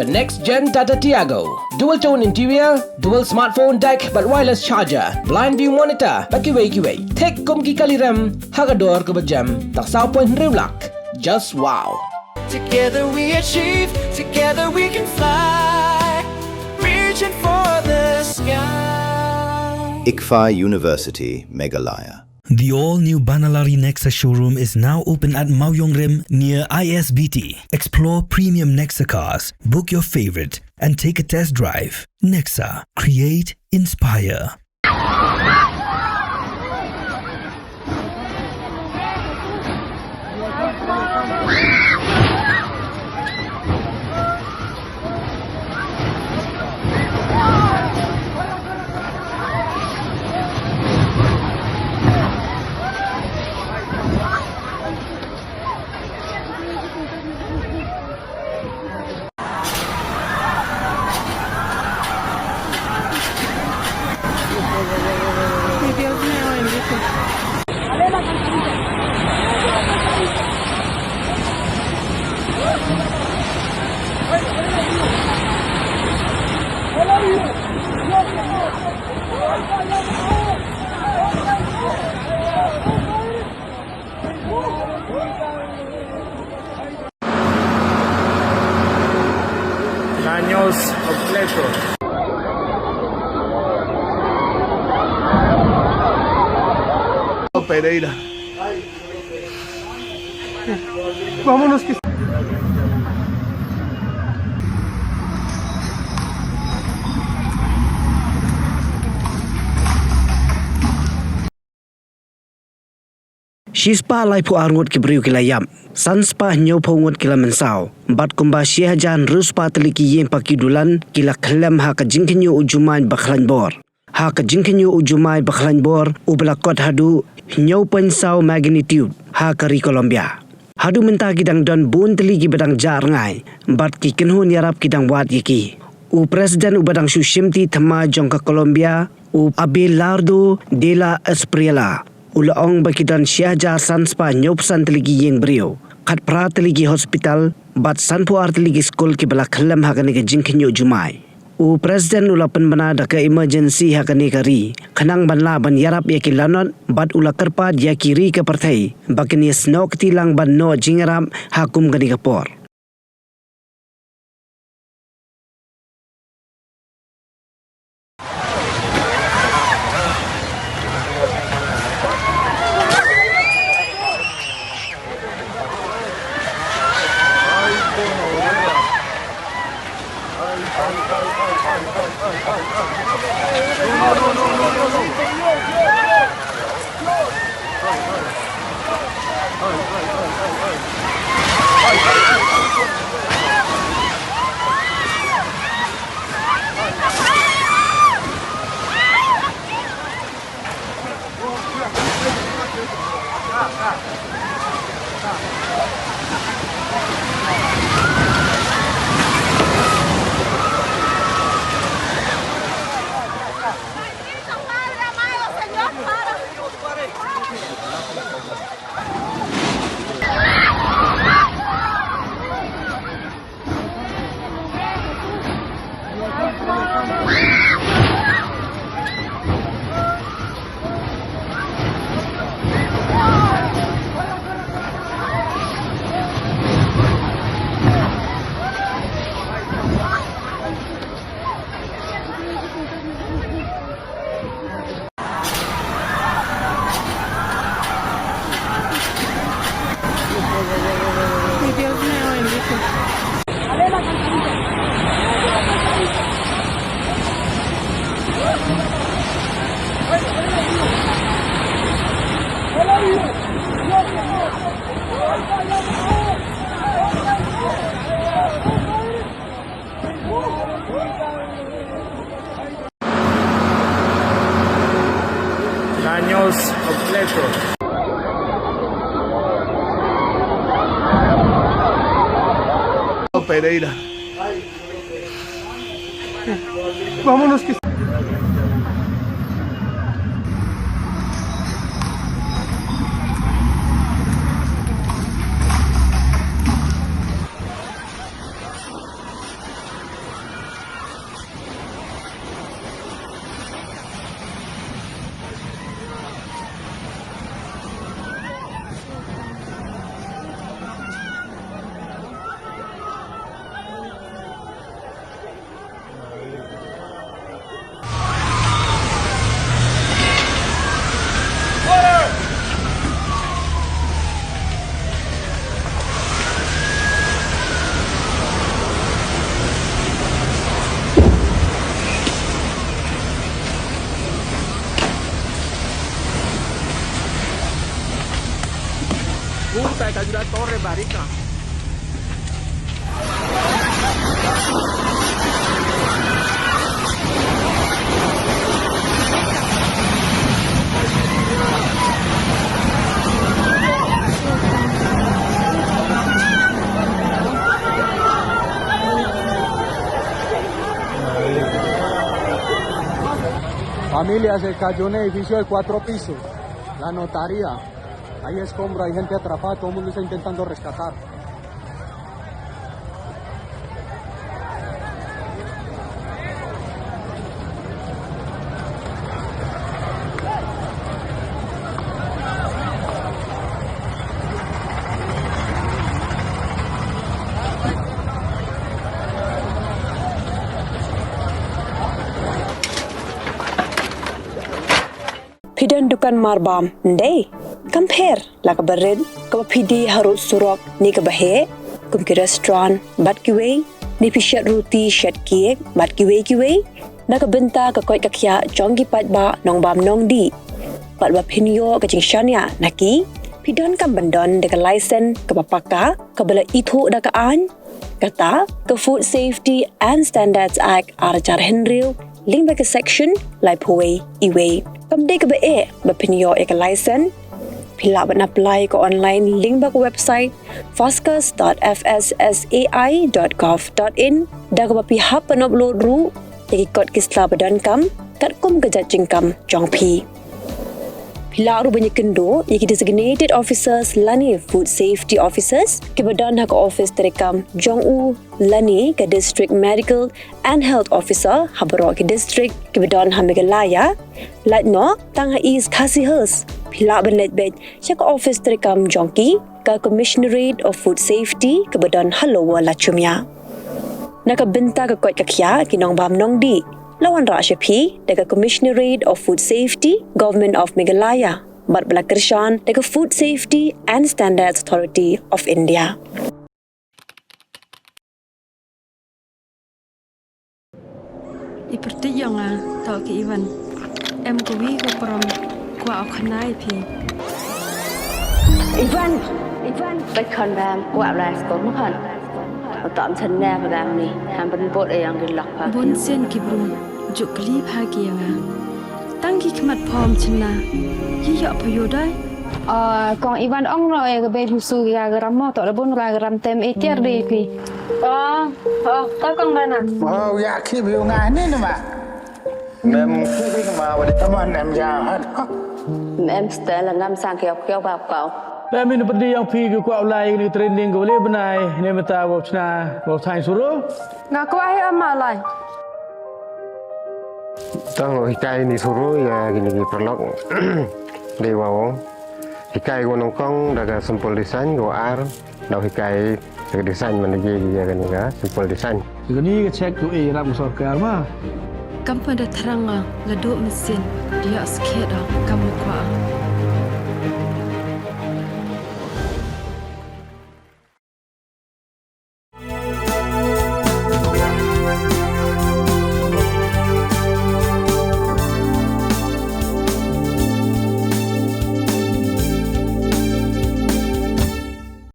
The next-gen Tata Tiago. Dual-tone interior, dual smartphone deck but wireless charger, blind view monitor, pakiway. Thek kum ki kaliram, hagador ko bajam, tak sao point rewlak. Just wow. Together we achieve, together we can fly, reaching for the sky. ICFA University, Meghalaya. The all-new Banalari Nexa showroom is now open at Mauyongrim near ISBT. Explore premium Nexa cars, book your favorite, and take a test drive. Nexa. Create, inspire. Años completos. Pereira. Vámonos que... Shispa lai pu arngut ki briu ki layam. Sanspa nyau pu ngut ki la mensau. Bat kumba syehajan ruspa teli ki Ïing Paki Dulan ki la Khyllem ha ka Jingkhynñiuh Jumai ba Khlaiñ bor. Ha ka Jingkhynñiuh Jumai ba Khlaiñ bor ubla kot hadu nyau pensau magnitude ha ka ri Colombia. Hadu menta kidang don bun teli ki bedang jar ngai. Bat ki kenhun yarap kidang wat yiki. U presiden u bedang sushimti thama jong ka Colombia u Abelardo de la Espriella. Ulaong bakidan syaja sanspa nyopsan teligi Ïing brio. Kat pra teligi hospital, bat sanpu ar teligi skol ki bala Khyllem hakani ke Jingkhynñiuh Jumai. U presiden ula penbana ke emergency hakani ke ri. Khanang banla ban yarap yaki lanot, bat ula kerpat yaki ri ke partai. Bakini snok tilang ban no jingrap hakum gani ke por. Años completos. Pereira. Vámonos que... ayuda a Torre Barica. Familia, se cayó un edificio de 4 pisos, la notaría, hay escombros, hay gente atrapada, todo el mundo está intentando rescatar. Pidan dukan marbam, ndai. Compare la ka berin, ka pidi harut surok ni ka bahe, kum ki restaurant, bat ki wei, ni pishat roti, shat kek, bat ki wei, na ka benta ka koi ka kya, jong ki pat ba, nong bam nong di. Pat ba pinyo ka Jingkhynñiuh naki, pidan kam bandon de ka license, ka papaka, ka bala itu da ka an, kata, ka Food Safety and Standards Act arajar henril, link ba ka section, lai puwei, iwei. Kamde ka ba pinyo ka license, pila ba apply ko online link ba ko website foscus.fssai.gov.in da ka ba pihap upload ru ikot kisla badan kam kat kum gajat jingkam jongpi pila ru banyak kendo iki designated officers lani food safety officers ke badan hak office terekam jongu lani ke district medical and health officer habro ke district ke badan hamigalaya latno tang is kasihers pila benlet bed chak office terekam jongki ke commissionerate of food safety ke badan halowa lachumya nakabenta ka kot kakya kinong bam nong di lawan ra shapi daga commissionerate of food safety government of Meghalaya bat bala kershan daga food safety and standards authority of India. Iperti yang tau ki Ivan em ko wi ko prom ko au khanai phi Ivanไปคอนแบมกว่าลายสกอมคันตอมฉันแน่พลังนี่ทำเป็นบทอย่างกินหลักพา bun sen ki brum juk kli pha ki yang tang ki khmat phom chna yi yo phayo dai กองอีวันอ่องเราเองก็เป็นผู้สูงยากรำมอต่อระบุนรายกรำเต็มเอเทียร์ดีพี่ก็กองได้นะ อยากคิดวิวงานนี่นะมาแม่คิดวิ่งมาวันนี้ตะวันแอมยาวฮะ แม่สเตลงามสร้างเกี่ยวแบบเก่า Dah minum perdi yang pergi ke kuat ulai ni training ke boleh benai ni mata bau cina bau sains suruh. nga ko ai amalai Tang hikai ni suruh ya gini perlok dewa hikai gua nongkong daga sampel desain gua ar dah hikai daga desain mana je ya kan ya sampel desain. Segini ke cek tu ram sor ke arma. kampanda tharanga la do mesin dia skeda kam kwa